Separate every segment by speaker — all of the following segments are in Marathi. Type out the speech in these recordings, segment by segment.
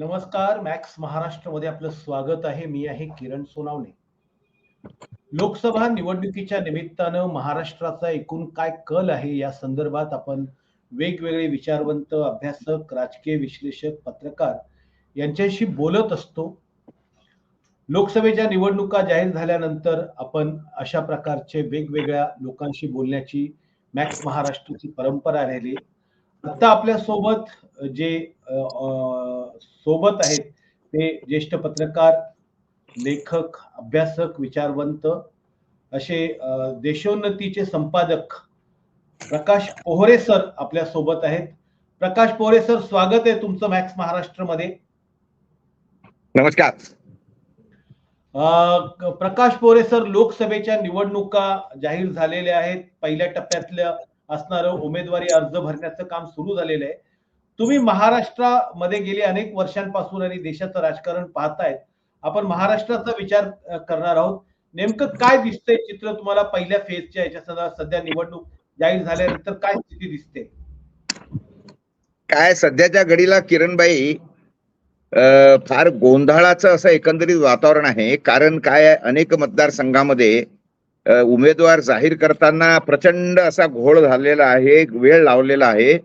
Speaker 1: नमस्कार. मॅक्स महाराष्ट्रमध्ये आपलं स्वागत आहे. मी आहे किरण सोनावणे. लोकसभा निवडणुकीच्या निमित्तानं महाराष्ट्राचा एकूण काय कल आहे या संदर्भात आपण वेगवेगळे विचारवंत, अभ्यासक, राजकीय विश्लेषक, पत्रकार यांच्याशी बोलत असतो. लोकसभेच्या निवडणुका जाहीर झाल्यानंतर आपण अशा प्रकारचे वेगवेगळ्या लोकांशी बोलण्याची मॅक्स महाराष्ट्राची परंपरा राहिली. आता आपल्या सोबत जे सोबत आहेत ते ज्येष्ठ पत्रकार, लेखक, अभ्यासक, विचारवंत असे देशोन्नतीचे संपादक प्रकाश पोहरे सर आपल्या सोबत आहेत. प्रकाश पोहरे सर, स्वागत आहे तुमचं मॅक्स महाराष्ट्रमध्ये.
Speaker 2: नमस्कार.
Speaker 1: प्रकाश पोहरे सर, लोकसभेच्या निवडणुका जाहीर झालेल्या आहेत. पहिल्या टप्प्यातल्या असणारं उमेदवारी अर्ज भरण्याचं काम सुरू झालेलं आहे. तुम्ही महाराष्ट्रामध्ये गेले अनेक वर्षांपासून आणि देशाचं राजकारण पाहतायत. आपण महाराष्ट्राचा विचार करणार आहोत. नेमकं काय दिसतंय चित्र तुम्हाला पहिल्या फेजच्या याच्या सध्या निवडणूक जाहीर झाल्यानंतर काय स्थिती दिसते?
Speaker 2: काय सध्याच्या घडीला किरणबाई फार गोंधळाचं असं एकंदरीत वातावरण आहे. कारण काय, अनेक मतदारसंघामध्ये उमेदवार जाहीर करताना प्रचंड असा घोळ झालेला आहे, वेळ लावलेला आहे.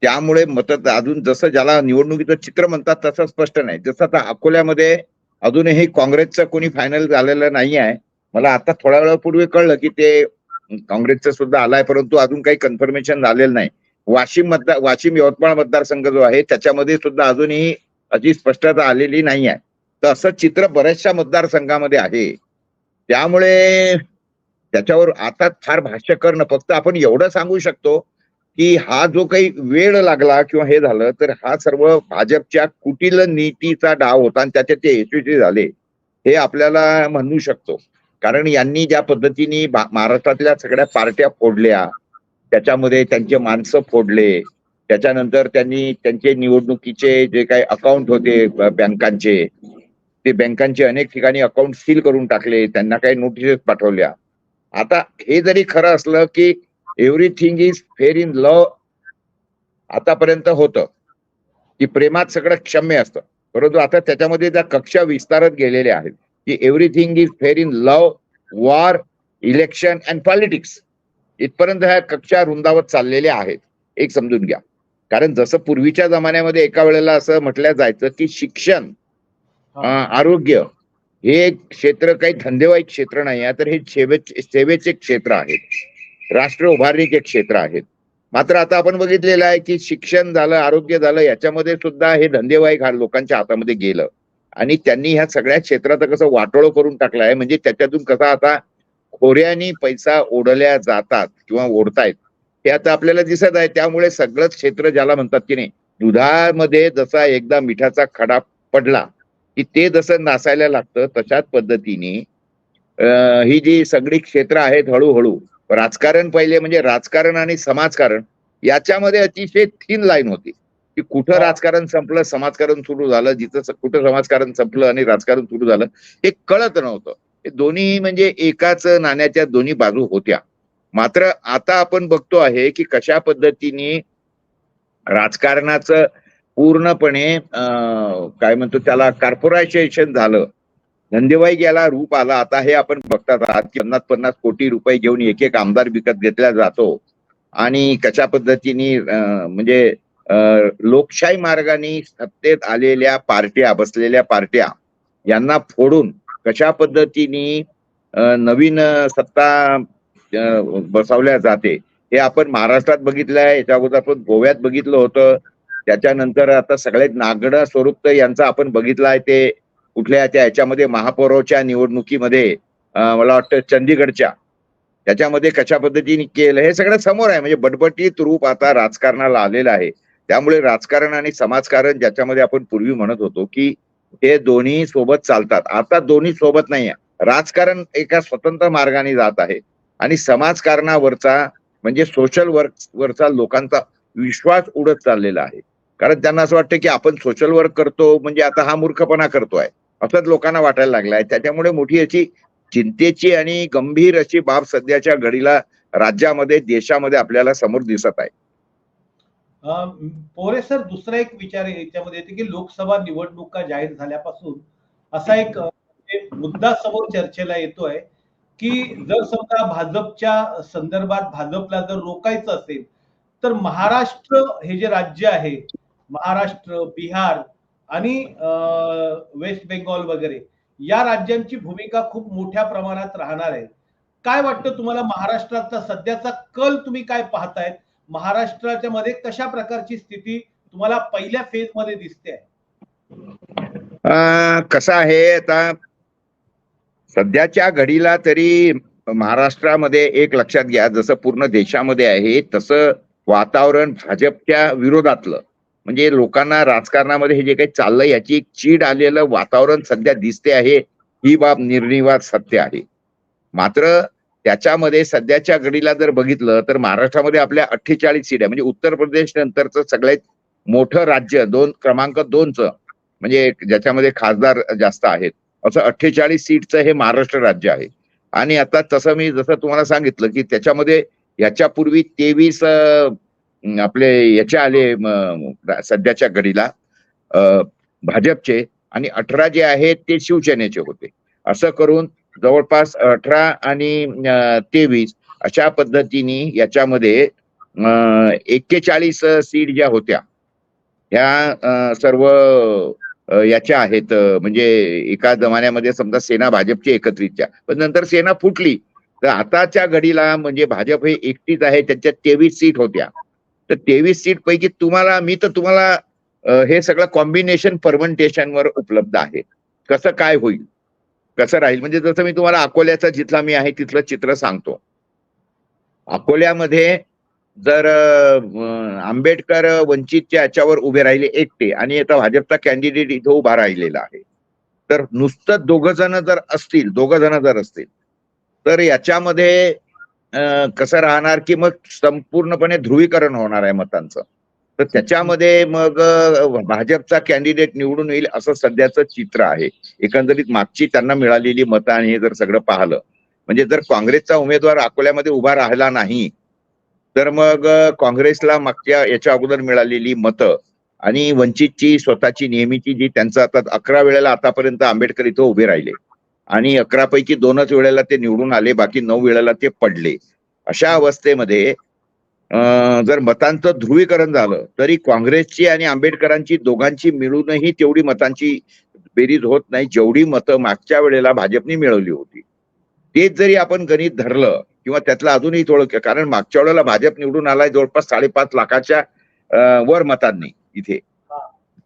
Speaker 2: त्यामुळे अजून जसं ज्याला निवडणुकीचं चित्र म्हणतात तसं स्पष्ट नाही. जसं आता अकोल्यामध्ये अजूनही काँग्रेसचं कोणी फायनल झालेलं नाही आहे. मला आता थोड्या वेळापूर्वी कळलं की ते काँग्रेसचं सुद्धा आलाय, परंतु अजून काही कन्फर्मेशन झालेलं नाही. वाशिम यवतमाळ मतदारसंघ जो आहे त्याच्यामध्ये सुद्धा अजूनही अशी स्पष्टता आलेली नाही आहे. तर असं चित्र बऱ्याचशा मतदारसंघामध्ये आहे. त्यामुळे त्याच्यावर आता फार भाष्य करणं, फक्त आपण एवढं सांगू शकतो की हा जो काही वेळ लागला किंवा हे झालं तर हा सर्व भाजपच्या कुटील नीतीचा डाव होता आणि त्याच्यात ते यशस्वी झाले हे आपल्याला म्हणू शकतो. कारण यांनी ज्या पद्धतीने महाराष्ट्रातल्या सगळ्या पार्ट्या फोडल्या, त्याच्यामध्ये त्यांचे माणसं फोडले, त्याच्यानंतर त्यांनी त्यांचे निवडणुकीचे जे काही अकाउंट होते बँकांचे, ते बँकांचे अनेक ठिकाणी अकाउंट सील करून टाकले, त्यांना काही नोटिसेस पाठवल्या. आता हे जरी खरं असलं की everything is fair in love आतापर्यंत होतं की प्रेमात सगळं क्षम्य असतं, परंतु आता त्याच्यामध्ये त्या कक्षा विस्तारत गेलेल्या आहेत की everything is fair in love, war, election and politics इथपर्यंत ह्या कक्षा रुंदावत चाललेल्या आहेत. एक समजून घ्या. कारण जसं पूर्वीच्या जमान्यामध्ये एका वेळेला असं म्हटलं जायचं की शिक्षण, आरोग्य हे एक क्षेत्र काही धंदेवाईक क्षेत्र नाही आहे, तर हे सेवेचे क्षेत्र आहेत, राष्ट्र उभारणीचे क्षेत्र आहेत. मात्र आता आपण बघितलेलं आहे की शिक्षण झालं, आरोग्य झालं, याच्यामध्ये सुद्धा हे धंदेवाईक लोकांच्या हातामध्ये गेलं आणि त्यांनी ह्या सगळ्या क्षेत्रात कसं वाटोळं करून टाकलं आहे. म्हणजे त्याच्यातून कसा आता खोऱ्यानी पैसा ओढल्या जातात किंवा ओढतायत हे आता आपल्याला दिसत आहे. त्यामुळे सगळंच क्षेत्र ज्याला म्हणतात की नाही, दुधामध्ये जसा एकदा मिठाचा खडा पडला की ते जसं नासायला लागतं, तशाच पद्धतीने ही जी सगळी क्षेत्र आहेत हळूहळू, राजकारण पहिले म्हणजे राजकारण आणि समाजकारण याच्यामध्ये अतिशय थिन लाईन होती की कुठं राजकारण संपलं, समाजकारण सुरू झालं, जिथं कुठं समाजकारण संपलं आणि राजकारण सुरू झालं हे कळत नव्हतं. हे दोन्ही म्हणजे एकाच नाण्याच्या दोन्ही बाजू होत्या. मात्र आता आपण बघतो आहे की कशा पद्धतीने राजकारणाचं पूर्णपणे काय म्हणतो त्याला कॉर्पोरेटायझेशन झालं, धंदेवाईक याला रूप आला. आता हे आपण बघतात आहात की 50-50 कोटी रुपये घेऊन एक एक आमदार विकत घेतला जातो आणि कशा पद्धतीने म्हणजे लोकशाही मार्गाने सत्तेत आलेल्या पार्ट्या, बसलेल्या पार्ट्या यांना फोडून कशा पद्धतीने नवीन सत्ता बसवल्या जाते हे आपण महाराष्ट्रात बघितलं आहे. याच्या अगोदर आपण गोव्यात बघितलं होतं. त्याच्यानंतर आता सगळ्यात नागडा स्वरूप यांचा आपण बघितलं आहे ते कुठल्या त्या याच्यामध्ये महापौराच्या निवडणुकीमध्ये, मला वाटतं चंदीगडच्या, त्याच्यामध्ये कशा पद्धतीने केलं हे सगळं समोर आहे. म्हणजे बटबटीत रूप आता राजकारणाला आलेलं आहे. त्यामुळे राजकारण आणि समाजकारण ज्याच्यामध्ये आपण पूर्वी म्हणत होतो की हे दोन्ही सोबत चालतात, आता दोन्ही सोबत नाही आहे. राजकारण एका स्वतंत्र मार्गाने जात आहे आणि समाजकारणावरचा म्हणजे सोशल वर्क वरचा लोकांचा विश्वास उडत चाललेला आहे. कारण त्यांना असं वाटतं की आपण सोशल वर्क करतो म्हणजे आता हा मूर्खपणा करतोय असंच लोकांना वाटायला लागलाय. त्याच्यामुळे मोठी अशी चिंतेची आणि गंभीर अशी बाब सध्याच्या घडीला राज्यामध्ये, देशामध्ये आपल्याला समोर दिसत आहे.
Speaker 1: पोरे सर, दुसरा एक विचार याच्यामध्ये येते की लोकसभा निवडणुका जाहीर झाल्यापासून असा एक मुद्दा समोर चर्चेला येतोय की जर समजा भाजपच्या संदर्भात भाजपला जर रोखायचं असेल तर महाराष्ट्र हे जे राज्य आहे, महाराष्ट्र, बिहार आणि वेस्ट बेंगॉल वगैरे या राज्यांची भूमिका खूप मोठ्या प्रमाणात राहणार आहे. काय वाटतं तुम्हाला, महाराष्ट्राचा सध्याचा कल तुम्ही काय पाहतायत? महाराष्ट्राच्या मध्ये कशा प्रकारची स्थिती तुम्हाला पहिल्या फेज मध्ये दिसते?
Speaker 2: कसं आहे आता सध्याच्या घडीला तरी महाराष्ट्रामध्ये एक लक्षात घ्या, जसं पूर्ण देशामध्ये आहे तसं वातावरण भाजपच्या विरोधातलं, म्हणजे लोकांना राजकारणामध्ये हे जे काही चाललंय याची एक चीड आलेलं वातावरण सध्या दिसते आहे. ही बाब निर्निवाद सत्य आहे. मात्र त्याच्यामध्ये सध्याच्या घडीला जर बघितलं तर महाराष्ट्रामध्ये आपल्या 48 सीट आहे, म्हणजे उत्तर प्रदेश नंतरचं सगळ्यात मोठं राज्य, क्रमांक 2चं, म्हणजे ज्याच्यामध्ये खासदार जास्त आहेत, असं 48 सीटचं हे महाराष्ट्र राज्य आहे. आणि आता जसं तुम्हाला सांगितलं की त्याच्यामध्ये याच्यापूर्वी 23 आपले याचे आले सध्याच्या घडीला भाजपचे, आणि 18 जे आहेत ते शिवसेनेचे होते. असं करून जवळपास 18 आणि 23 अशा पद्धतीने याच्यामध्ये 41 सीट ज्या होत्या ह्या सर्व याच्या आहेत, म्हणजे एका जमान्यामध्ये समजा सेना भाजपची एकत्रितच्या, पण नंतर सेना फुटली. तर आताच्या घडीला म्हणजे भाजप हे एकटीच आहे, त्याच्यात 23 सीट होत्या. तर 23 सीट पैकी तुम्हाला हे सगळं कॉम्बिनेशन परमंटेशनवर उपलब्ध आहे. कसं काय होईल, कसं राहील, म्हणजे जसं मी तुम्हाला अकोल्याचा जिथला मी आहे तिथलं चित्र सांगतो. अकोल्यामध्ये जर आंबेडकर वंचितच्या याच्यावर उभे राहिले एकटे, आणि आता भाजपचा कॅन्डिडेट इथं उभा राहिलेला आहे, तर नुसतं दोघ जण जर असतील तर याच्यामध्ये कसं राहणार की मग संपूर्णपणे ध्रुवीकरण होणार आहे मतांचं. तर त्याच्यामध्ये मग भाजपचा कॅन्डिडेट निवडून येईल असं सध्याचं चित्र आहे. एकंदरीत मागची त्यांना मिळालेली मतं आणि हे जर सगळं पाहिलं, म्हणजे जर काँग्रेसचा उमेदवार अकोल्यामध्ये उभा राहिला नाही तर मग काँग्रेसला मागच्या याच्या अगोदर मिळालेली मतं आणि वंचितची स्वतःची नेहमीची जी त्यांचं, आता 11 वेळेला आतापर्यंत आंबेडकर इथं उभे राहिले आणि 11 पैकी 2च वेळेला ते निवडून आले, बाकी 9 वेळेला ते पडले. अशा अवस्थेमध्ये जर मतांचं ध्रुवीकरण झालं तरी काँग्रेसची आणि आंबेडकरांची दोघांची मिळूनही तेवढी मतांची बेरीज होत नाही जेवढी मतं मागच्या वेळेला भाजपने मिळवली होती. तेच जरी आपण गणित धरलं किंवा त्यातलं अजूनही थोडं, कारण मागच्या वेळेला भाजप निवडून आलाय जवळपास 5.5 लाखाच्या वर मतांनी इथे.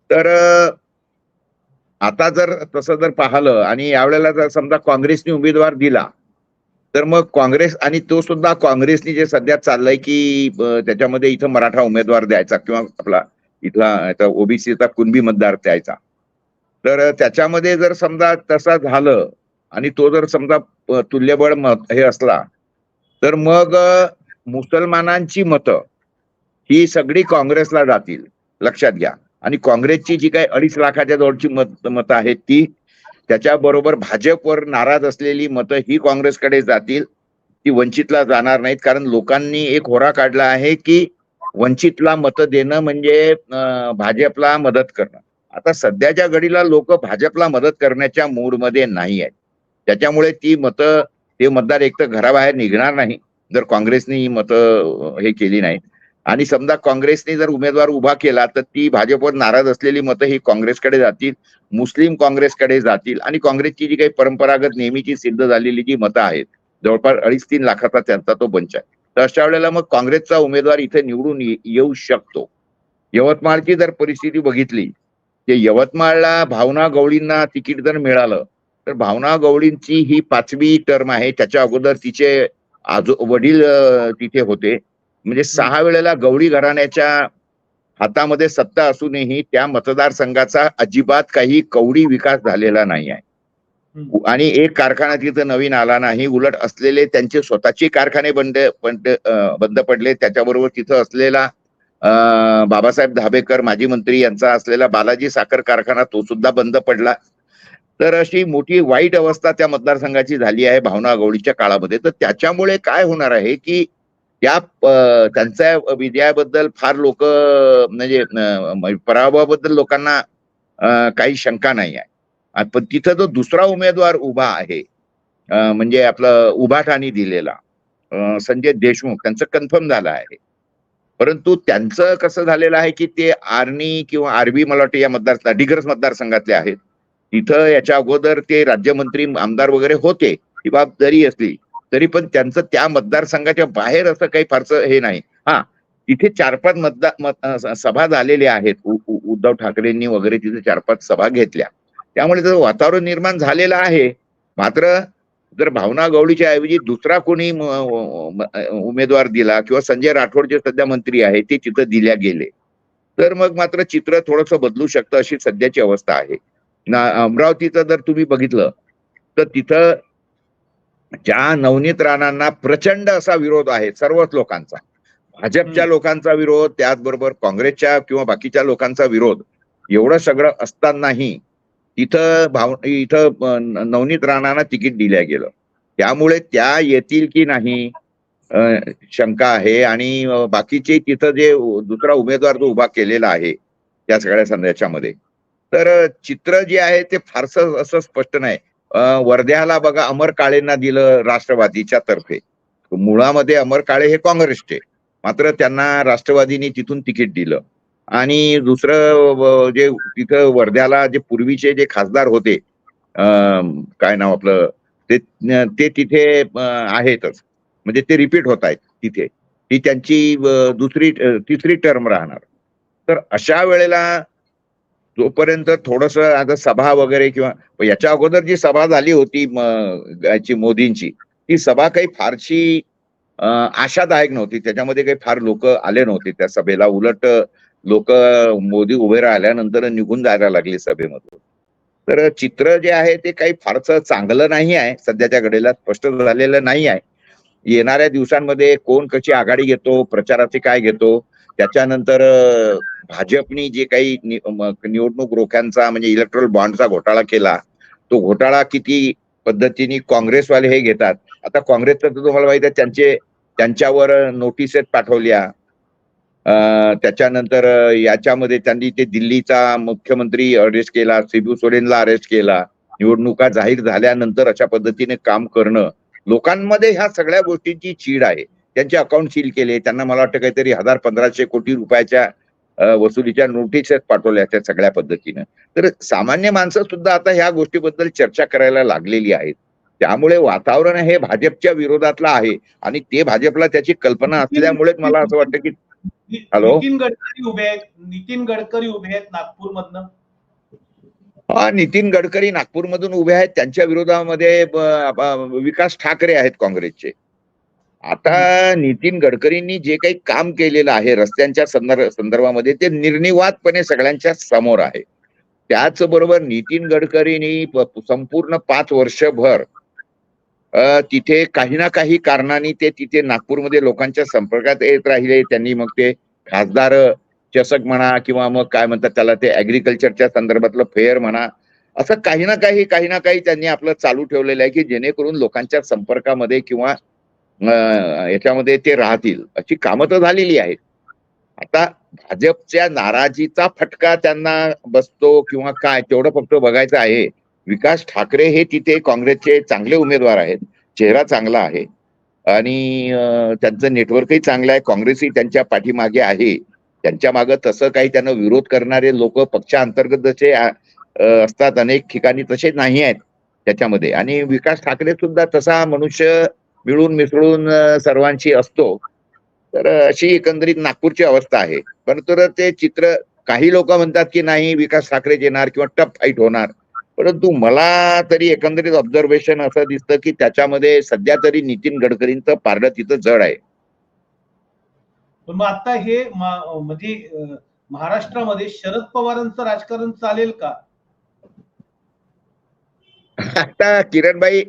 Speaker 2: तर आता जर तसं जर पाहिलं आणि यावेळेला जर समजा काँग्रेसने उमेदवार दिला तर मग काँग्रेस, आणि तो सुद्धा काँग्रेसने जे सध्या चाललंय की त्याच्यामध्ये इथं मराठा उमेदवार द्यायचा किंवा आपला इथला ओबीसीचा कुणबी मतदार द्यायचा, तर त्याच्यामध्ये जर समजा तसं झालं आणि तो जर समजा तुल्यबळ मत हे असला तर मग मुसलमानांची मतं ही सगळी काँग्रेसला जातील, लक्षात घ्या. आणि काँग्रेसची जी काही 2.5 लाखाच्या जवळची मतं आहेत ती, त्याच्याबरोबर भाजपवर नाराज असलेली मतं ही काँग्रेसकडे जातील, ती वंचितला जाणार नाहीत. कारण लोकांनी एक होरा काढला आहे की वंचितला मतं देणं म्हणजे भाजपला मदत करणं. आता सध्याच्या घडीला लोक भाजपला मदत करण्याच्या मूडमध्ये नाही आहेत, त्याच्यामुळे ती मतं, ते मतदार एक तर घराबाहेर निघणार नाही जर काँग्रेसने ही मतं हे केली नाही, आणि समजा काँग्रेसने जर उमेदवार उभा केला तर ती भाजपवर नाराज असलेली मतं ही काँग्रेसकडे जातील, मुस्लिम काँग्रेसकडे जातील, आणि काँग्रेसची जी काही परंपरागत नेहमीची सिद्ध झालेली जी मतं आहेत, जवळपास 2.5-3 लाखाचा त्यांचा तो बंच आहे. तर अशा वेळेला मग काँग्रेसचा उमेदवार इथे निवडून येऊ शकतो. यवतमाळची जर परिस्थिती बघितली, ते यवतमाळला भावना गवळींना तिकीट जर मिळालं तर भावना गवळींची ही 5वी टर्म आहे. त्याच्या अगोदर तिचे वडील तिथे होते, म्हणजे 6 वेळेला गवळी घराण्याच्या हातामध्ये सत्ता असूनही त्या मतदारसंघाचा अजिबात काही कवडी विकास झालेला नाही आहे. आणि एक कारखाना तिथं नवीन आला नाही, उलट असलेले त्यांचे स्वतःचे कारखाने बंद पडले. त्याच्याबरोबर तिथं असलेला बाबासाहेब धाबेकर माजी मंत्री यांचा असलेला बालाजी साखर कारखाना तो सुद्धा बंद पडला. तर अशी मोठी वाईट अवस्था त्या मतदारसंघाची झाली आहे भावना गवळीच्या काळामध्ये. तर त्याच्यामुळे काय होणार आहे की त्यांच्या विजयाबद्दल फार लोक म्हणजे पराभवाबद्दल लोकांना काही शंका नाही आहे. पण तिथं जो दुसरा उमेदवार उभा आहे म्हणजे आपलं उभाठाणी दिलेला संजय देशमुख, त्यांचं कन्फर्म झालं आहे. परंतु त्यांचं कसं झालेलं आहे की ते आर्नी किंवा आरबी मला वाटतं या डिग्रस मतदारसंघातले आहेत. तिथं याच्या अगोदर ते राज्यमंत्री आमदार वगैरे होते, ही बाब जरी असली तरी पण त्यांचं त्या मतदारसंघाच्या बाहेर असं काही फारसं हे नाही. हा, तिथे 4-5 सभा झालेल्या आहेत. उद्धव ठाकरेंनी वगैरे तिथे 4-5 सभा घेतल्या, त्यामुळे त्याचं वातावरण निर्माण झालेलं आहे. मात्र जर भावना गवळीच्या ऐवजी दुसरा कोणी उमेदवार दिला किंवा संजय राठोड जे सध्या मंत्री आहे ते तिथं दिल्या गेले तर मग मात्र चित्र थोडंसं बदलू शकतं, अशी सध्याची अवस्था आहे. अमरावतीचं जर तुम्ही बघितलं तर तिथं ज्या नवनीत राणांना प्रचंड असा विरोध आहे सर्वच लोकांचा, भाजपच्या लोकांचा विरोध, त्याचबरोबर काँग्रेसच्या किंवा बाकीच्या लोकांचा विरोध, एवढं सगळं असतानाही इथं नवनीत राणांना तिकीट दिल्या गेलं. त्यामुळे त्या येतील की नाही शंका आहे. आणि बाकीचे तिथं जे दुसरा उमेदवार जो उभा केलेला आहे त्या सगळ्या संदेशामध्ये, तर चित्र जे आहे ते फारसं असं स्पष्ट नाही. वर्ध्याला बघा, अमर काळेंना दिलं राष्ट्रवादीच्या तर्फे. मुळामध्ये अमर काळे हे काँग्रेसचे, मात्र त्यांना राष्ट्रवादीने तिथून तिकीट दिलं. आणि दुसरं जे तिथं वर्ध्याला जे पूर्वीचे जे खासदार होते, काय नाव आपलं, ते तिथे आहेतच, म्हणजे ते रिपीट होत आहेत तिथे. ही त्यांची तिसरी टर्म राहणार. तर अशा वेळेला जोपर्यंत थोडस आता सभा वगैरे किंवा याच्या अगोदर जी सभा झाली होती याची मोदींची, ती सभा काही फारशी आशादायक नव्हती. त्याच्यामध्ये काही फार लोक आले नव्हते त्या सभेला. उलट लोक मोदी उभे राहिल्यानंतर निघून जायला लागली सभेमधून. तर चित्र जे आहे ते काही फारसं चांगलं नाही आहे, सध्याच्या घडीला स्पष्ट झालेलं नाही आहे. येणाऱ्या दिवसांमध्ये कोण कशी आघाडी घेतो, प्रचाराचे काय घेतो, त्याच्यानंतर भाजपनी जे काही निवडणूक रोख्यांचा म्हणजे इलेक्ट्रल बॉन्डचा घोटाळा केला, तो घोटाळा किती पद्धतीने काँग्रेसवाले हे घेतात. आता काँग्रेसचं तर तुम्हाला माहिती आहे, त्यांच्यावर नोटिसेस पाठवल्या. त्याच्यानंतर याच्यामध्ये त्यांनी ते दिल्लीचा मुख्यमंत्री अरेस्ट केला, शिबू सोरेनला अरेस्ट केला. निवडणुका जाहीर झाल्यानंतर अशा पद्धतीने काम करणं, लोकांमध्ये ह्या सगळ्या गोष्टींची चीड आहे. त्यांचे अकाउंट सील केले, त्यांना मला वाटतं काहीतरी 1,000-1,500 कोटी रुपयाच्या वसुलीच्या नोटिसेस पाठवल्या त्या सगळ्या पद्धतीनं. तर सामान्य माणसं सुद्धा आता ह्या गोष्टीबद्दल चर्चा करायला लागलेली आहेत. त्यामुळे वातावरण हे भाजपच्या विरोधातलं आहे आणि ते भाजपला त्याची कल्पना असल्यामुळेच मला असं वाटतं की हॅलो,
Speaker 1: नितीन गडकरी उभे आहेत नागपूरमधनं.
Speaker 2: हा, नितीन गडकरी नागपूरमधून उभे आहेत. त्यांच्या विरोधामध्ये विकास ठाकरे आहेत काँग्रेसचे. आता नितीन गडकरींनी जे काही काम केलेलं आहे रस्त्यांच्या संदर्भामध्ये ते निर्निवादपणे सगळ्यांच्या समोर आहे. त्याचबरोबर नितीन गडकरींनी संपूर्ण 5 वर्षभर तिथे काही ना काही कारणाने ते तिथे नागपूरमध्ये लोकांच्या संपर्कात येत राहिले. त्यांनी मग ते खासदार चषक म्हणा किंवा मग काय म्हणतात त्याला, ते ऍग्रिकल्चरच्या संदर्भातलं फेअर म्हणा, असं काही ना काही त्यांनी आपलं चालू ठेवलेलं आहे की जेणेकरून लोकांच्या संपर्कामध्ये किंवा याच्यामध्ये ते राहतील, अशी कामं तर झालेली आहेत. आता भाजपच्या नाराजीचा फटका त्यांना बसतो किंवा काय, तेवढं फक्त बघायचं आहे. विकास ठाकरे हे तिथे काँग्रेसचे चांगले उमेदवार आहेत, चेहरा चांगला आहे आणि त्यांचं नेटवर्कही चांगलं आहे. काँग्रेसही त्यांच्या पाठीमागे आहे. त्यांच्या मागे तसं काही त्यांना विरोध करणारे लोक पक्षांतर्गत जसे असतात अनेक ठिकाणी, तसे नाही आहेत त्याच्यामध्ये. आणि विकास ठाकरे सुद्धा तसा मनुष्य मिळून मिसळून सर्वांशी असतो. तर अशी एकंदरीत नागपूरची अवस्था आहे. परंतु ते चित्र, काही लोक म्हणतात की नाही विकास ठाकरे येणार किंवा टफ फाईट होणार, परंतु मला तरी एकंदरीत ऑब्झर्वेशन असं दिसतं की त्याच्यामध्ये सध्या तरी नितीन गडकरींचं पारडं तिथं जड आहे.
Speaker 1: पण मग आता हे म्हणजे महाराष्ट्रामध्ये शरद पवारांचं राजकारण चालेल का?
Speaker 2: आता किरणबाई,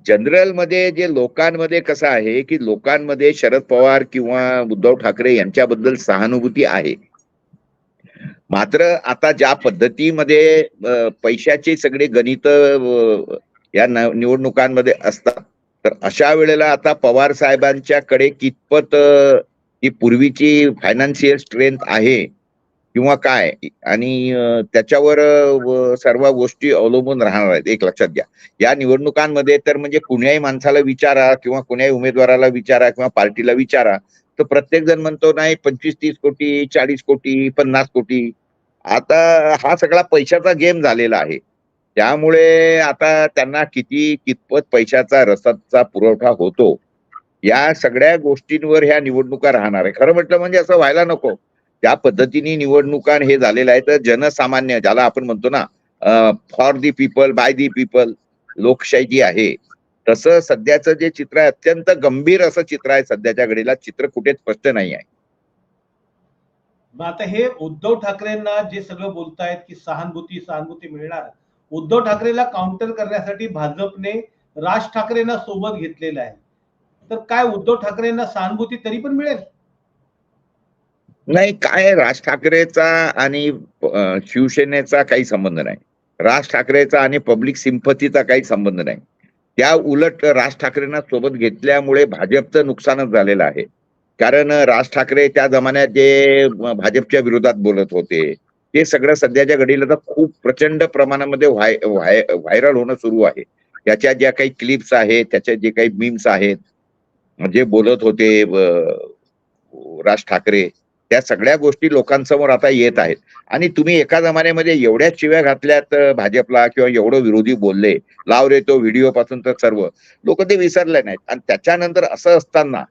Speaker 2: जनरल मध्ये जे लोकांमध्ये कसं आहे की लोकांमध्ये शरद पवार किंवा उद्धव ठाकरे यांच्याबद्दल सहानुभूती आहे. मात्र आता ज्या पद्धतीमध्ये पैशाचे सगळे गणित या निवडणुकांमध्ये असतात, तर अशा वेळेला आता पवार साहेबांच्याकडे कितपत ही पूर्वीची फायनान्शियल स्ट्रेंथ आहे किंवा काय, आणि त्याच्यावर सर्व गोष्टी अवलंबून राहणार आहेत. एक लक्षात घ्या, या निवडणुकांमध्ये तर म्हणजे कुण्याही माणसाला विचारा किंवा कुण्याही उमेदवाराला विचारा किंवा पार्टीला विचारा, तर प्रत्येक जण म्हणतो नाही 25-30 कोटी, 40 कोटी, 50 कोटी. आता हा सगळा पैशाचा गेम झालेला आहे. त्यामुळे आता त्यांना कितपत पैशाचा रसदचा पुरवठा होतो, या सगळ्या गोष्टींवर ह्या निवडणुका राहणार आहे. खरं म्हटलं म्हणजे असं व्हायला नको. त्या पद्धतीने निवडणुका हे झालेलं आहे, तर जनसामान्य ज्याला आपण म्हणतो ना, for the people by the people लोकशाही जी आहे, तसं सध्याचं जे चित्र आहे अत्यंत गंभीर असं चित्र आहे. सध्याच्या घडीला चित्र कुठे स्पष्ट नाही आहे.
Speaker 1: मग आता हे उद्धव ठाकरेंना जे सगळं बोलतायत की सहानुभूती सहानुभूती मिळणार, उद्धव ठाकरेला काउंटर करण्यासाठी भाजपने राज ठाकरेंना सोबत घेतलेलं आहे, तर काय उद्धव ठाकरेंना सहानुभूती तरी पण मिळेल?
Speaker 2: नाही, काय राज ठाकरेचा आणि शिवसेनेचा काही संबंध नाही. राज ठाकरेचा आणि पब्लिक सिंपथीचा काही संबंध नाही. त्या उलट राज ठाकरेंना सोबत घेतल्यामुळे भाजपचं नुकसानच झालेलं आहे. कारण राज ठाकरे त्या जमान्यात जे भाजपच्या विरोधात बोलत होते, ते सगळं सध्याच्या घडीला तर खूप प्रचंड प्रमाणामध्ये व्हायरल होणं सुरू आहे. त्याच्या ज्या काही क्लिप्स आहेत, त्याच्या जे काही मीम्स आहेत, जे बोलत होते राज ठाकरे, त्या सगळ्या गोष्टी लोकांसमोर आता येत आहेत. आणि तुम्ही एका जमान्यामध्ये एवढ्या शिव्या घातल्यात भाजपला किंवा एवढं विरोधी बोलले, लाव रे तो व्हिडिओ पासून तर सर्व लोक ते विसरले नाहीत. आणि त्याच्यानंतर असं असताना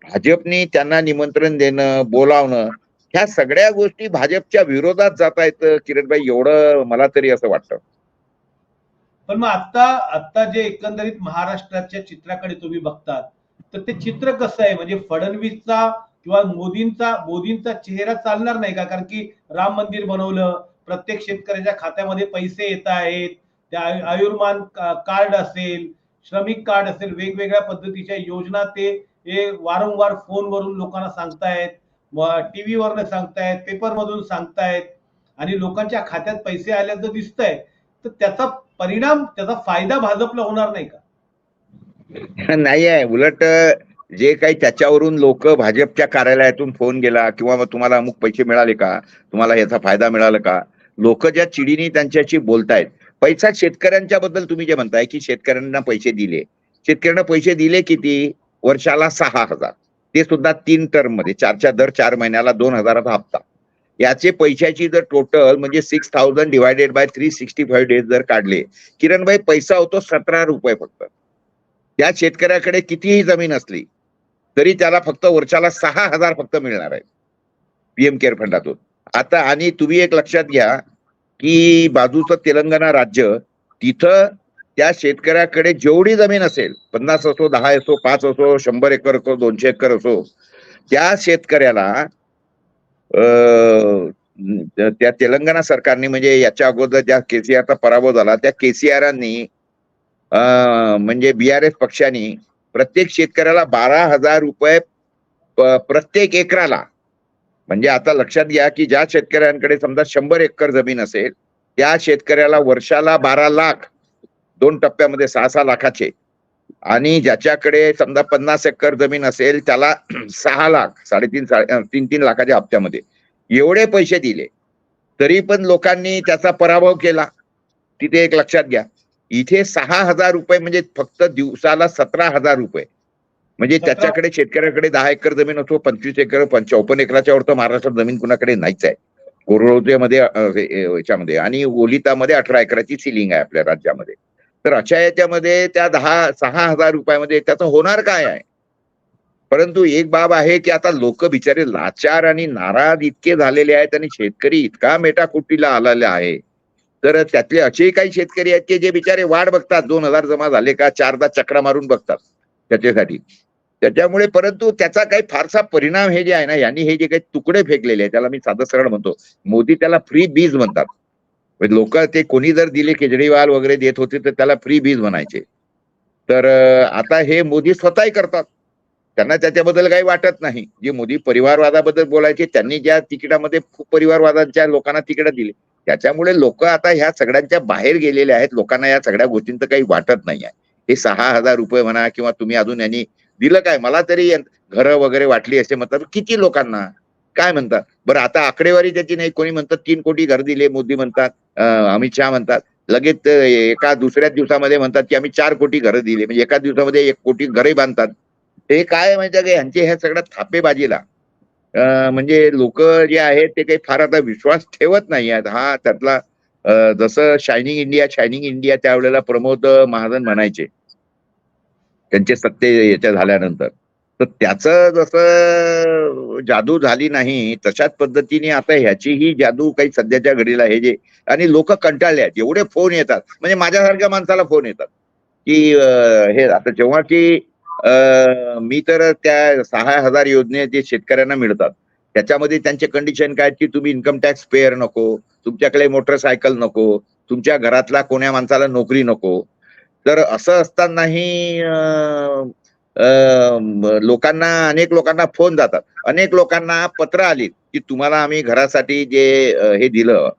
Speaker 2: भाजपनी त्यांना निमंत्रण देणं, बोलावणं, ह्या सगळ्या गोष्टी भाजपच्या विरोधात जात आहेत किरणबाई, एवढं मला तरी असं वाटतं.
Speaker 1: पण मग आता आता जे एकंदरीत महाराष्ट्राच्या चित्राकडे तुम्ही बघतात, तर ते चित्र कसं आहे? म्हणजे फडणवीसचा किंवा मोदींचा चेहरा चालणार नाही का? कारण की राम मंदिर बनवलं, प्रत्येक शेतकऱ्याच्या खात्यामध्ये पैसे येत आहेत, त्या आयुर्मान कार्ड असेल, श्रमिक कार्ड असेल, वेगवेगळ्या पद्धतीच्या योजना ते हे वारंवार फोनवरून लोकांना सांगतायत, टीव्ही वरनं सांगतायत, पेपर मधून सांगतायत, आणि लोकांच्या खात्यात पैसे आल्याचं दिसतंय. तर त्याचा परिणाम, त्याचा फायदा भाजपला होणार नाही का?
Speaker 2: नाही आहे. उलट जे काही त्याच्यावरून लोक भाजपच्या कार्यालयातून फोन गेला किंवा मग तुम्हाला अमुक पैसे मिळाले का, तुम्हाला याचा फायदा मिळाला का, लोक ज्या चिडीने त्यांच्याशी बोलतायत. पैसा शेतकऱ्यांच्या बद्दल तुम्ही जे म्हणताय की शेतकऱ्यांना पैसे दिले, शेतकऱ्यांना पैसे दिले किती? वर्षाला 6,000, ते सुद्धा 3 टर्म मध्ये, दर 4 महिन्याला 2,000चा हप्ता. याचे पैशाची जर टोटल म्हणजे 6,000 डिवायडेड बाय 365 डेज जर काढले, किरणबाई, पैसा होतो 17 रुपये फक्त. त्या शेतकऱ्याकडे कितीही जमीन असली तरी त्याला फक्त वर्षाला 6,000 फक्त मिळणार आहे पीएम केअर फंडातून. आता आणि तुम्ही एक लक्षात घ्या की बाजूचं तेलंगणा राज्य, तिथं त्या शेतकऱ्याकडे जेवढी जमीन असेल, 50 असो, 10 असो, 5 असो, 100 एकर असो, 200 एकर असो, त्या शेतकऱ्याला त्या तेलंगणा सरकारने, म्हणजे याच्या अगोदर ज्या केसीआरचा पराभव झाला त्या केसीआरांनी म्हणजे बीआरएस पक्षाने प्रत्येक शेतकऱ्याला 12,000 रुपये प्रत्येक एकराला. म्हणजे आता लक्षात घ्या की ज्या शेतकऱ्यांकडे समजा 100 एकर जमीन असेल, त्या शेतकऱ्याला वर्षाला 12 लाख, 2 टप्प्यामध्ये 6-6 लाखाचे. आणि ज्याच्याकडे समजा 50 एकर जमीन असेल त्याला 6 लाख, 3.5 लाखाच्या हप्त्यामध्ये एवढे पैसे दिले. तरी पण लोकांनी त्याचा पराभव केला. तिथे एक लक्षात घ्या, इथे 6,000 रुपये म्हणजे फक्त दिवसाला 17,000 रुपये. म्हणजे त्याच्याकडे, शेतकऱ्याकडे 10 एकर जमीन असो, 25 एकर, 54 एकराच्या वर तर महाराष्ट्रात जमीन कुणाकडे नाहीच आहे. कोरडवाहूमध्ये याच्यामध्ये आणि ओलितामध्ये 18 एकराची सिलिंग आहे आपल्या राज्यामध्ये. तर अशा याच्यामध्ये त्या 6,000 रुपयामध्ये त्याचं होणार काय आहे? परंतु एक बाब आहे की आता लोक बिचारे लाचार आणि नाराज इतके झालेले आहेत आणि शेतकरी इतका मेटाकुटीला आलेला आहे. तर त्यातले असेही काही शेतकरी आहेत की जे बिचारे वाट बघतात 2,000 जमा झाले का, 4दा चक्रा मारून बघतात त्याच्यासाठी. त्याच्यामुळे परंतु त्याचा काही फारसा परिणाम हे जे आहे ना, यांनी हे जे काही तुकडे फेकलेले आहेत, त्याला मी साधं सरळ म्हणतो, मोदी त्याला फ्री बीज म्हणतात. लोक ते कोणी जर दिले, केजरीवाल वगैरे देत होते तर त्याला फ्री बीज म्हणायचे. तर आता हे मोदी स्वतःही करतात, त्यांना त्याच्याबद्दल काही वाटत नाही. जे मोदी परिवारवादाबद्दल बोलायचे, त्यांनी ज्या तिकिटामध्ये खूप परिवारवादाच्या लोकांना तिकीट दिले, त्याच्यामुळे लोक आता ह्या सगळ्यांच्या बाहेर गेलेले आहेत. लोकांना या सगळ्या गोष्टींचं काही वाटत नाही आहे. हे 6,000 रुपये म्हणा किंवा तुम्ही अजून यांनी दिलं काय, मला तरी घरं वगैरे वाटली असे म्हणतात. किती लोकांना काय म्हणतात बरं? आता आकडेवारी त्याची नाही. कोणी म्हणतात 3 कोटी घर दिले, मोदी म्हणतात, अमित शहा म्हणतात. लगेच एका दुसऱ्याच दिवसामध्ये म्हणतात की आम्ही 4 कोटी घरं दिले, म्हणजे एका दिवसामध्ये 1 कोटी घरही बांधतात. हे काय म्हणजे काय यांचे ह्या सगळ्या थापेबाजीला म्हणजे लोक जे आहेत ते काही फार आता विश्वास ठेवत नाही आहेत. हा त्यातला जसं शायनिंग इंडिया शायनिंग इंडिया त्यावेळेला प्रमोद महाजन म्हणायचे त्यांचे सत्ते याच्या झाल्यानंतर, तर त्याचं जसं जादू झाली नाही तशाच पद्धतीने आता ह्याचीही जादू काही सध्याच्या घडीला हे जे, आणि लोक कंटाळले आहेत. एवढे फोन येतात, म्हणजे माझ्यासारख्या माणसाला फोन येतात की हे आता जेव्हा की मी तर त्या 6,000 योजने जे शेतकऱ्यांना मिळतात त्याच्यामध्ये त्यांचे कंडिशन काय की तुम्ही इन्कम टॅक्स पेअर नको, तुमच्याकडे मोटरसायकल नको, तुमच्या घरातला कोण्या माणसाला नोकरी नको. तर असं असतानाही लोकांना, अनेक लोकांना फोन जातात, अनेक लोकांना पत्र आली की तुम्हाला आम्ही घरासाठी जे हे दिलं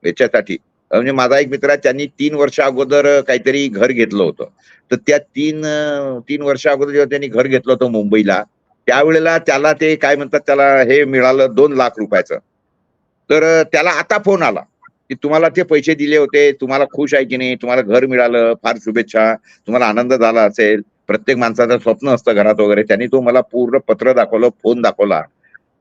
Speaker 2: याच्यासाठी. म्हणजे माझा एक मित्र आहे, त्यांनी 3 वर्ष अगोदर काहीतरी घर घेतलं होतं. तर त्या 3 वर्ष अगोदर जेव्हा त्यांनी घर घेतलं होतं मुंबईला, त्यावेळेला त्याला ते काय म्हणतात त्याला हे मिळालं 2 लाख रुपयाचं. तर त्याला आता फोन आला की तुम्हाला ते पैसे दिले होते, तुम्हाला खुश आहे की नाही, तुम्हाला घर मिळालं, फार शुभेच्छा, तुम्हाला आनंद झाला असेल. प्रत्येक माणसाचं स्वप्न असतं घरात वगैरे. त्यांनी तो मला पूर्ण पत्र दाखवलं, फोन दाखवला.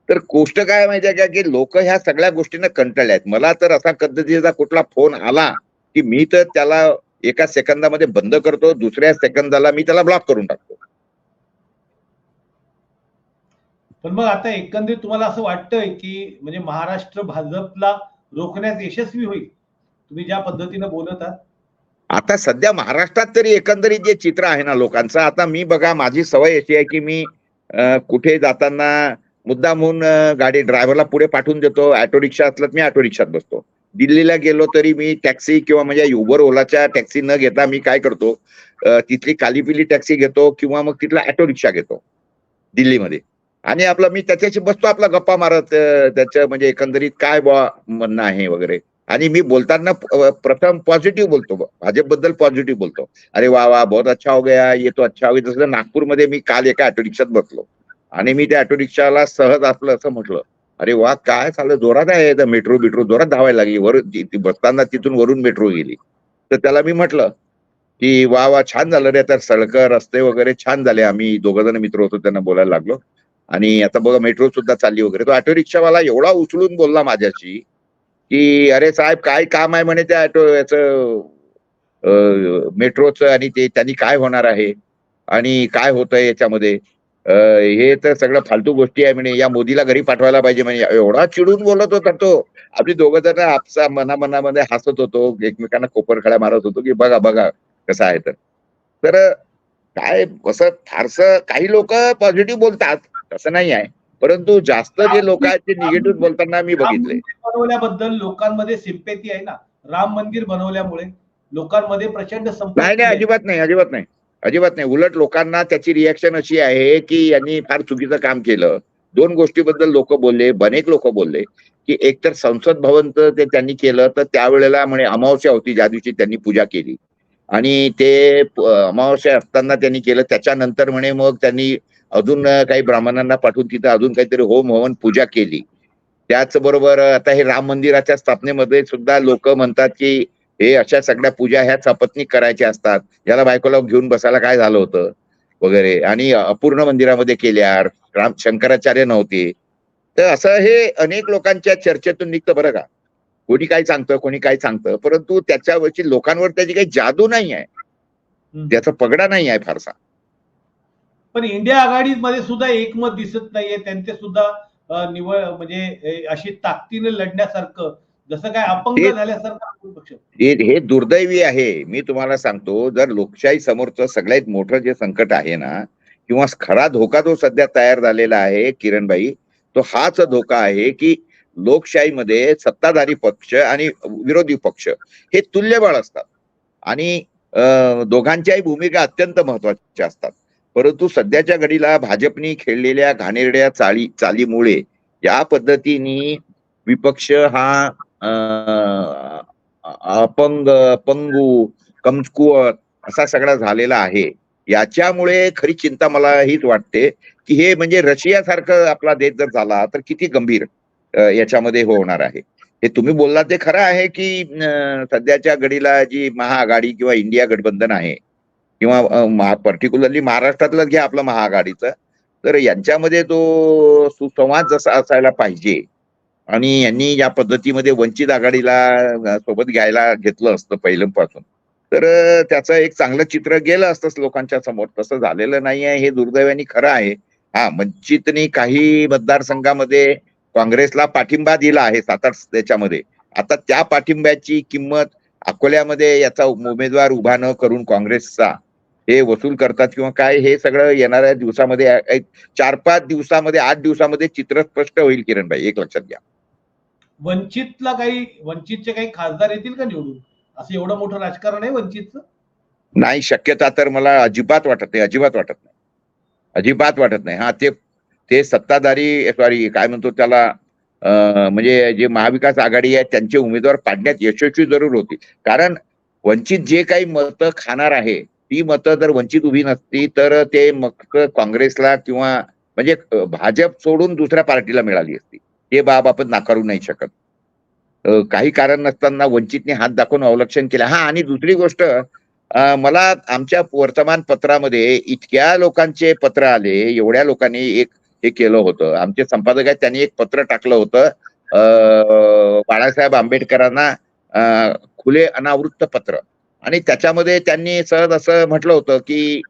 Speaker 2: तर गोष्ट काय माहितीये का की लोक ह्या सगळ्या गोष्टींना कंटाळले आहेत. मला तर असा पद्धतीचा कुठला फोन आला की मी तर त्याला एका सेकंदामध्ये बंद करतो, दुसऱ्या सेकंदाला मी त्याला ब्लॉक करून टाकतो.
Speaker 1: पण मग आता एकंदरीत तुम्हाला असं वाटतंय की म्हणजे महाराष्ट्र भाजपला रोखण्यात यशस्वी होईल, तुम्ही ज्या पद्धतीने बोलत आहात?
Speaker 2: आता सध्या महाराष्ट्रात तरी एकंदरीत जे चित्र आहे ना लोकांचं, आता मी बघा माझी सवय अशी आहे की मी कुठे जाताना मुद्दामहून गाडी ड्रायव्हरला पुढे पाठवून देतो. ऑटो रिक्षा असलं मी ऑटो रिक्षात बसतो. दिल्लीला गेलो तरी मी टॅक्सी किंवा म्हणजे उबर ओलाच्या टॅक्सी न घेता मी काय करतो, तिथली कालीपिली टॅक्सी घेतो किंवा मग तिथला ऑटो रिक्षा घेतो दिल्लीमध्ये. आणि आपला मी त्याच्याशी बसतो, आपला गप्पा मारत त्याचं म्हणजे एकंदरीत काय बुवा म्हणणं आहे वगैरे. आणि मी बोलताना प्रथम पॉझिटिव्ह बोलतो, भाजपबद्दल पॉझिटिव्ह बोलतो. अरे वा वा बहुत अच्छा हो गया, ये तो अच्छा हो गया. जसं नागपूरमध्ये मी काल एका ऑटो रिक्षात बसलो आणि मी त्या ऑटो रिक्षाला सहज असलं असं म्हटलं, अरे वा काय चाललं, जोरात आहे मेट्रो बिट्रो जोरात धावायला लागली, वर बसताना तिथून वरून मेट्रो गेली. तर त्याला मी म्हटलं की वा वा छान झालं रे, तर सडकं रस्ते वगैरे छान झाले. आम्ही 2 जण मित्र होतो, त्यांना बोलायला लागलो. आणि आता बघा मेट्रो सुद्धा चालली वगैरे. तो ऑटो रिक्षावाला एवढा उचलून बोलला माझ्याशी की अरे साहेब काय काम आहे म्हणे त्या ऑटो याचं मेट्रोचं, आणि ते त्यांनी काय होणार आहे आणि काय होतंय याच्यामध्ये, हे तर सगळं फालतू गोष्टी आहे म्हणे, या मोदीला घरी पाठवायला पाहिजे म्हणे. एवढा चिडून बोलत होता तो. आम्ही 2 जण आपसा मनामनामध्ये हसत होतो, एकमेकांना कोपरखळ्या मारत होतो की बघा बघा कसं आहे. तर काय असं फारसं काही लोक पॉझिटिव्ह बोलतात तसं नाही आहे, परंतु जास्त जे लोक आहेत ते निगेटिव्ह बोलताना मी
Speaker 1: राम
Speaker 2: बघितले.
Speaker 1: मंदिर बनवल्याबद्दल लोकांमध्ये सिम्पॅथी आहे ना, राम मंदिर बनवल्यामुळे लोकांमध्ये प्रचंड
Speaker 2: नाही नाही,
Speaker 1: संपत्ती आहे.
Speaker 2: अजिबात नाही, अजिबात नाही, अजिबात नाही. उलट लोकांना त्याची रिॲक्शन अशी आहे की यांनी फार चुकीचं काम केलं. 2 गोष्टीबद्दल लोक बोलले, अनेक लोक बोलले की एकतर संसद भवनचं ते त्यांनी केलं, तर त्यावेळेला म्हणे अमावस्या होती ज्या दिवशी त्यांनी पूजा केली, आणि ते अमावस्या असताना त्यांनी केलं. त्याच्यानंतर म्हणे मग त्यांनी अजून काही ब्राह्मणांना पाठवून तिथं अजून काहीतरी होम हवन पूजा केली. त्याचबरोबर आता हे राम मंदिराच्या स्थापनेमध्ये सुद्धा लोक म्हणतात की हे अशा सगळ्या पूजा ह्या सपत्नीक करायच्या असतात, याला बायकोला घेऊन बसायला काय झालं होतं वगैरे, आणि अपूर्ण मंदिरामध्ये केल्या, राम शंकराचार्य नव्हते. तर असं हे अनेक लोकांच्या चर्चेतून निघतं बरं का. कोणी काय सांगतं, कोणी काय सांगतं, परंतु त्याच्यावरची लोकांवर त्याची काही जादू नाही आहे, त्याचा पगडा नाही आहे फारसा.
Speaker 1: पण इंडिया आघाडीमध्ये सुद्धा एकमत दिसत नाहीये, त्यांचे सुद्धा निवड म्हणजे अशी ताकदीने लढण्यासारखं, जसं काय अपंग
Speaker 2: ते
Speaker 1: झाल्यासारखं आपण पक्ष.
Speaker 2: हे दुर्दैवी आहे. मी तुम्हाला सांगतो, जर लोकशाही समोरचं सगळ्यात मोठं जे संकट आहे ना, किंवा खरा धोका जो सध्या तयार झालेला आहे किरणबाई, तो हाच धोका आहे की लोकशाहीमध्ये सत्ताधारी पक्ष आणि विरोधी पक्ष हे तुल्यबळ असतात, आणि दोघांच्याही भूमिका अत्यंत महत्वाच्या असतात. परंतु सध्याच्या घडीला भाजपनी खेळलेल्या घाणेरड्या चालीमुळे या पद्धतीने विपक्ष हा अपंग, पंगू, कमकुवत असा सगळा झालेला आहे. याच्यामुळे खरी चिंता मला हीच वाटते की हे म्हणजे रशियासारखं आपला देश जर झाला तर किती गंभीर याच्यामध्ये होणार आहे. हे तुम्ही बोलला ते खरं आहे की सध्याच्या घडीला जी महाआघाडी किंवा इंडिया गठबंधन आहे किंवा पर्टिक्युलरली महाराष्ट्रातलं घ्या आपलं महाआघाडीचं, तर यांच्यामध्ये तो सुसंवाद जसा असायला पाहिजे आणि यांनी या पद्धतीमध्ये वंचित आघाडीला सोबत घ्यायला घेतलं असतं पहिल्यापासून, तर त्याचं एक चांगलं चित्र गेलं असतं लोकांच्या समोर. तसं झालेलं नाही आहे, हे दुर्दैवाने खरं आहे. हा, वंचितने काही मतदारसंघामध्ये काँग्रेसला पाठिंबा दिला आहे 7-8 त्याच्यामध्ये. आता त्या पाठिंब्याची किंमत अकोल्यामध्ये याचा उमेदवार उभा न करून काँग्रेसचा हे वसूल करतात किंवा काय, हे सगळं येणाऱ्या दिवसामध्ये एक 4-5 दिवसामध्ये 8 दिवसामध्ये चित्र स्पष्ट होईल किरणबाई, एक लक्षात घ्या.
Speaker 1: वंचितचे काही खासदार येतील का निवडून? असं एवढं मोठं राजकारण आहे वंचितचं?
Speaker 2: नाही, शक्यता तर मला अजिबात वाटत नाही, अजिबात वाटत नाही, अजिबात वाटत नाही. हा, ते सत्ताधारी सॉरी काय म्हणतो त्याला म्हणजे जे महाविकास आघाडी आहे त्यांचे उमेदवार पाडण्यात यशस्वी जरूर होतील. कारण वंचित जे काही मतं खाणार आहे ती मतं जर वंचित उभी नसती तर ते मग काँग्रेसला किंवा म्हणजे भाजप सोडून दुसऱ्या पार्टीला मिळाली असती. हे बाब आपण नाकारू नाही शकत. काही कारण नसताना वंचितने हात दाखवून अवलक्षण केलं. हा, आणि दुसरी गोष्ट, मला आमच्या वर्तमानपत्रामध्ये इतक्या लोकांचे पत्र आले, एवढ्या लोकांनी एक हे केलं होतं. आमचे संपादक आहेत त्यांनी एक पत्र टाकलं होतं बाळासाहेब आंबेडकरांना खुले अनावृत्त पत्र, आणि त्याच्यामध्ये त्यांनी सहज असं म्हटलं होतं की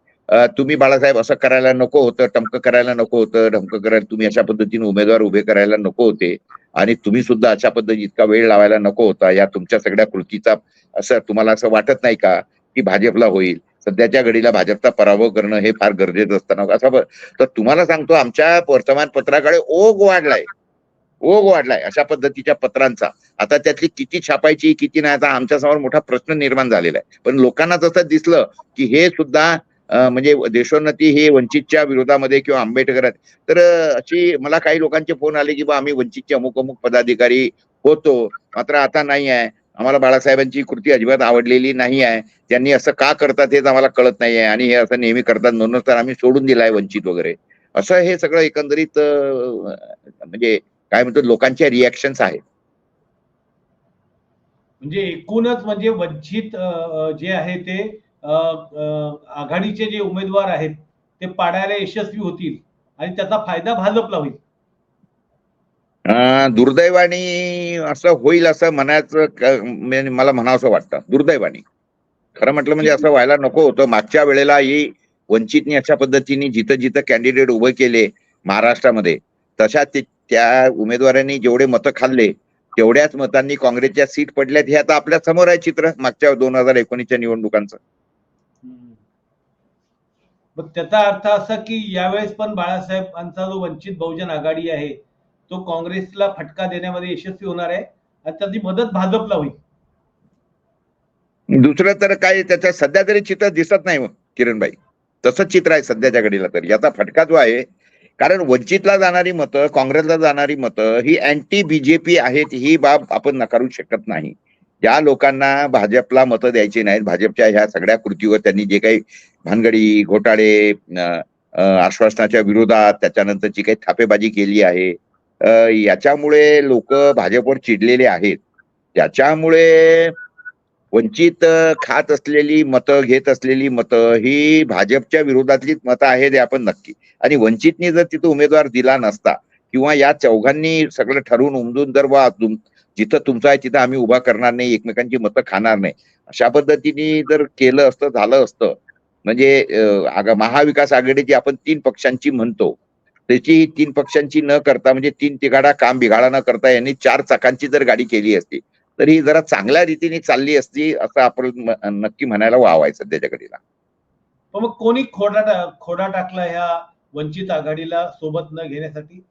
Speaker 2: तुम्ही बाळासाहेब असं करायला नको होतं, टमकं करायला नको होतं, ढमकं करायला तुम्ही अशा पद्धतीने उमेदवार उभे करायला नको होते, आणि तुम्ही सुद्धा अशा पद्धती इतका वेळ लावायला नको होता या तुमच्या सगळ्या कृतीचा. असं तुम्हाला असं वाटत नाही का की भाजपला होईल? सध्याच्या घडीला भाजपचा पराभव करणं हे फार गरजेचं असताना असं. तर तुम्हाला सांगतो आमच्या वर्तमानपत्राकडे ओघ वाढलाय अशा पद्धतीच्या पत्रांचा. आता त्यातली किती छापायची किती नाही, आता आमच्या समोर मोठा प्रश्न निर्माण झालेला आहे. पण लोकांना जसं दिसलं की हे सुद्धा म्हणजे देशोन्नती हे वंचितच्या विरोधामध्ये किंवा आंबेडकर, तर अशी मला काही लोकांचे फोन आले की बा आम्ही वंचितचे अमुक अमुक पदाधिकारी होतो, मात्र आता नाही आहे, आम्हाला बाळासाहेबांची कृती अजिबात आवडलेली नाही आहे, त्यांनी असं का करतात हेच आम्हाला कळत नाही आहे, आणि हे असं नेहमी करतात म्हणून तर आम्ही सोडून दिलाय वंचित वगैरे, असं हे सगळं एकंदरीत म्हणजे काय म्हणतो लोकांच्या रिॲक्शन्स आहेत.
Speaker 1: म्हणजे एकूणच म्हणजे वंचित जे आहे ते आघाडीचे जे उमेदवार आहेत ते पाडायला यशस्वी होतील आणि त्याचा फायदा भाजपला होईल.
Speaker 2: दुर्दैवाने असं होईल असं म्हणायचं म्हणजे मला म्हणावंसं वाटतं, दुर्दैवाने. खरं म्हटलं म्हणजे असं व्हायला नको होतं. मागच्या वेळेला ही वंचितने अशा पद्धतीने जिथं जिथं कॅन्डिडेट उभे केले महाराष्ट्रामध्ये, तशा त्या उमेदवारांनी जेवढे मतं खाल्ले तेवढ्याच मतांनी काँग्रेसच्या सीट पडल्यात. हे आता आपल्या समोर आहे चित्र मागच्या 2019च्या निवडणुकांचं.
Speaker 1: मग त्याचा अर्थ असा की यावेळेस पण बाळासाहेबांचा जो वंचित बहुजन आघाडी आहे तो काँग्रेसला फटका देण्यामध्ये यशस्वी होणार आहे आणि त्याची मदत भाजपला होईल.
Speaker 2: दुसरं तर काय त्याच्या सध्या तरी चित्र दिसत नाही किरणबाई, तसंच चित्र आहे सध्याच्या घडीला. तर याचा फटका जो आहे, कारण वंचितला जाणारी मतं काँग्रेसला जाणारी मतं ही अँटी बीजेपी आहेत, ही बाब आपण नकारू शकत नाही. ज्या लोकांना भाजपला मतं द्यायची नाहीत, भाजपच्या ह्या सगळ्या कृतीवर त्यांनी जे काही भानगडी घोटाळे आश्वासनाच्या विरोधात त्याच्यानंतरची काही थापेबाजी केली आहे, याच्यामुळे लोक भाजपवर चिडलेले आहेत. त्याच्यामुळे वंचित खात असलेली मतं घेत असलेली मतं ही भाजपच्या विरोधातलीच मतं आहेत हे आपण नक्की. आणि वंचितने जर तिथं उमेदवार दिला नसता किंवा या चौघांनी सगळं ठरवून उमजून जर जिथं तुमचं आहे तिथं आम्ही उभा करणार नाही, एकमेकांची मतं खाणार नाही, अशा पद्धतीने जर केलं असतं झालं असतं, म्हणजे महाविकास आघाडीची आपण 3 पक्षांची म्हणतो त्याची 3 पक्षांची न करता, म्हणजे 3 तिघाडा काम बिघाडा न करता यांनी 4 चाकांची जर गाडी केली असती तर ही जरा चांगल्या रीतीने चालली असती असं आपण नक्की म्हणायला वाव आहे सध्याच्या घडीला.
Speaker 1: मग कोणी खोडा टाकला ह्या वंचित आघाडीला सोबत न घेण्यासाठी?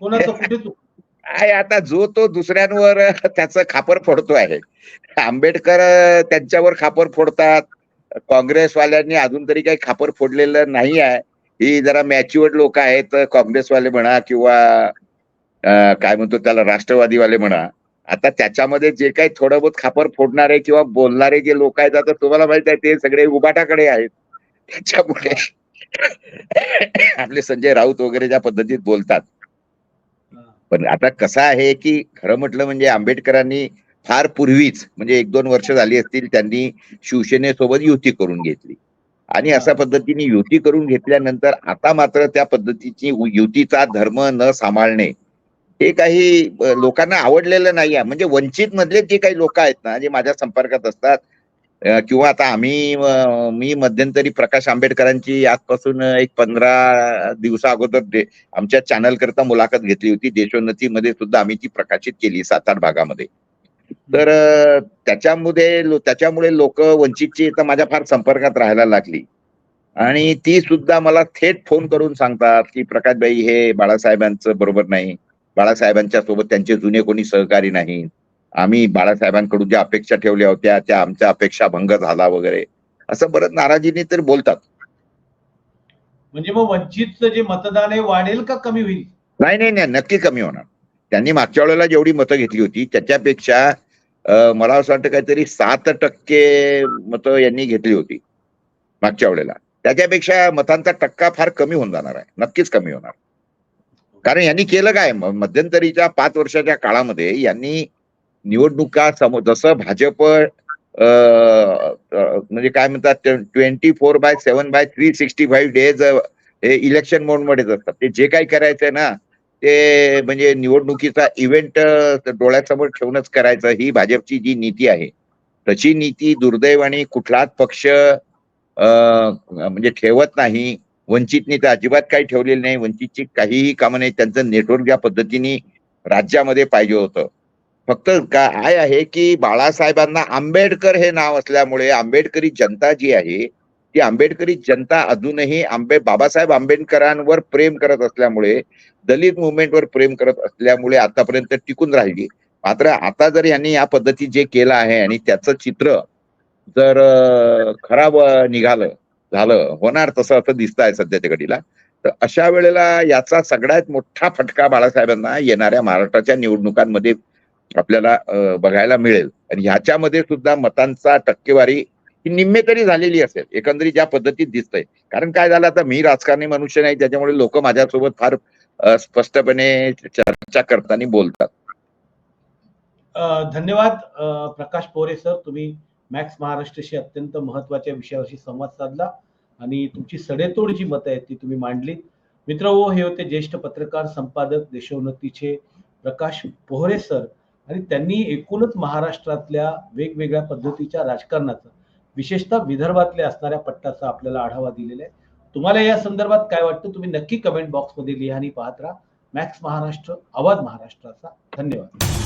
Speaker 1: कोणाचं कुठे
Speaker 2: आहे आता जो तो दुसऱ्यांवर त्याचं खापर फोडतो आहे. आंबेडकर त्यांच्यावर खापर फोडतात, काँग्रेसवाल्यांनी अजून तरी काही खापर फोडलेलं नाही आहे. ही जरा मॅच्युअर्ड लोक आहेत, काँग्रेसवाले म्हणा किंवा काय म्हणतो त्याला राष्ट्रवादीवाले म्हणा, आता त्याच्यामध्ये जे काही थोडं बहुत खापर फोडणारे किंवा बोलणारे जे लोक आहेत, आता तुम्हाला माहित आहे ते सगळे उबाटाकडे आहेत. त्याच्यामुळे आपले संजय राऊत वगैरे ज्या पद्धतीत बोलतात. पण आता कसं आहे की खरं म्हटलं म्हणजे आंबेडकरांनी फार पूर्वीच म्हणजे 1-2 वर्ष झाली असतील त्यांनी शिवसेनेसोबत युती करून घेतली आणि अशा पद्धतीने युती करून घेतल्यानंतर आता मात्र त्या पद्धतीची युतीचा धर्म न सांभाळणे हे काही लोकांना आवडलेलं नाही आहे. म्हणजे वंचित मधले जे काही लोक आहेत ना, जे माझ्या संपर्कात असतात किंवा आता मी मध्यंतरी प्रकाश आंबेडकरांची आजपासून एक 15 दिवसा अगोदर आमच्या चॅनल करता मुलाखत घेतली होती. देशोन्नतीमध्ये सुद्धा आम्ही ती प्रकाशित केली 7-8 भागामध्ये. तर त्याच्यामुळे लोक वंचितची तर माझ्या फार संपर्कात राहायला लागली आणि ती सुद्धा मला थेट फोन करून सांगतात की प्रकाशभाई हे बाळासाहेबांचं बरोबर नाही, बाळासाहेबांच्या सोबत त्यांचे जुने कोणी सहकारी नाही, आम्ही बाळासाहेबांकडून ज्या अपेक्षा ठेवल्या होत्या त्या आमच्या अपेक्षा भंग झाला वगैरे असं बरंच नाराजीने तर बोलतात.
Speaker 1: म्हणजे मग वंचितचं जे मतदान आहे वाढेल का कमी होईल?
Speaker 2: नाही नाही नाही, नक्की कमी होणार. त्यांनी मागच्या वेळेला जेवढी मतं घेतली होती त्याच्यापेक्षा मला असं वाटतं काहीतरी 7% मतं यांनी घेतली होती मागच्या वेळेला. त्याच्यापेक्षा मतांचा टक्का फार कमी होऊन जाणार आहे, नक्कीच कमी होणार. कारण यांनी केलं काय मध्यंतरीच्या 5 वर्षाच्या काळामध्ये यांनी निवडणुका जसं भाजप म्हणजे काय म्हणतात 24/7/365 डेज हे इलेक्शन मोडमध्येच असतात. ते जे काही करायचंय ना ते म्हणजे निवडणुकीचा इव्हेंट डोळ्यासमोर ठेवूनच करायचं, ही भाजपची जी नीती आहे. तशी नीती दुर्दैवाने कुठलाच पक्ष म्हणजे ठेवत नाही. वंचितनी तर अजिबात काही ठेवलेली नाही. वंचितची काहीही कामं नाही. त्यांचं नेटवर्क ज्या पद्धतीने राज्यामध्ये पाहिजे होतं. फक्त काय आहे की बाळासाहेबांना आंबेडकर हे नाव असल्यामुळे आंबेडकरी जनता जी आहे ती आंबेडकरी जनता अजूनही बाबासाहेब आंबेडकरांवर प्रेम करत असल्यामुळे, दलित मुवमेंटवर प्रेम करत असल्यामुळे आतापर्यंत टिकून राहिली. मात्र आता जर यांनी या पद्धतीत जे केलं आहे आणि त्याचं चित्र जर खराब झालं होणार तसं असं दिसत आहे सध्याच्या घडीला, तर अशा वेळेला याचा सगळ्यात मोठा फटका बाळासाहेबांना येणाऱ्या महाराष्ट्राच्या निवडणुकांमध्ये आपल्याला बघायला मिळेल. आणि ह्याच्यामध्ये सुद्धा मतांचा टक्केवारी ही निम्मे तरी झालेली असेल एकंदरीत ज्या पद्धतीत दिसतंय. कारण काय झालं, आता मी राजकारणी मनुष्य नाही त्याच्यामुळे लोक माझ्यासोबत फार स्पष्टपणे चर्चा करताना बोलतात.
Speaker 1: धन्यवाद प्रकाश पोरे सर, तुम्ही मॅक्स महाराष्ट्राशी अत्यंत महत्वाच्या विषयावरशी संवाद साधला आणि तुमची सडेतोड जी मतं आहेत ती तुम्ही मांडलीत. मित्रहो, हे होते ज्येष्ठ पत्रकार संपादक देशोन्नतीचे प्रकाश पोहरे सर आणि त्यांनी एकूणच महाराष्ट्रातल्या वेगवेगळ्या पद्धतीच्या राजकारणाचा, विशेषतः विदर्भातल्या असणाऱ्या पट्टाचा आपल्याला आढावा दिलेला आहे. तुम्हाला या संदर्भात काय वाटतं तुम्ही नक्की कमेंट बॉक्समध्ये लिहा आणि पाहत राहा. मॅक्स महाराष्ट्र, आवाज महाराष्ट्राचा. धन्यवाद.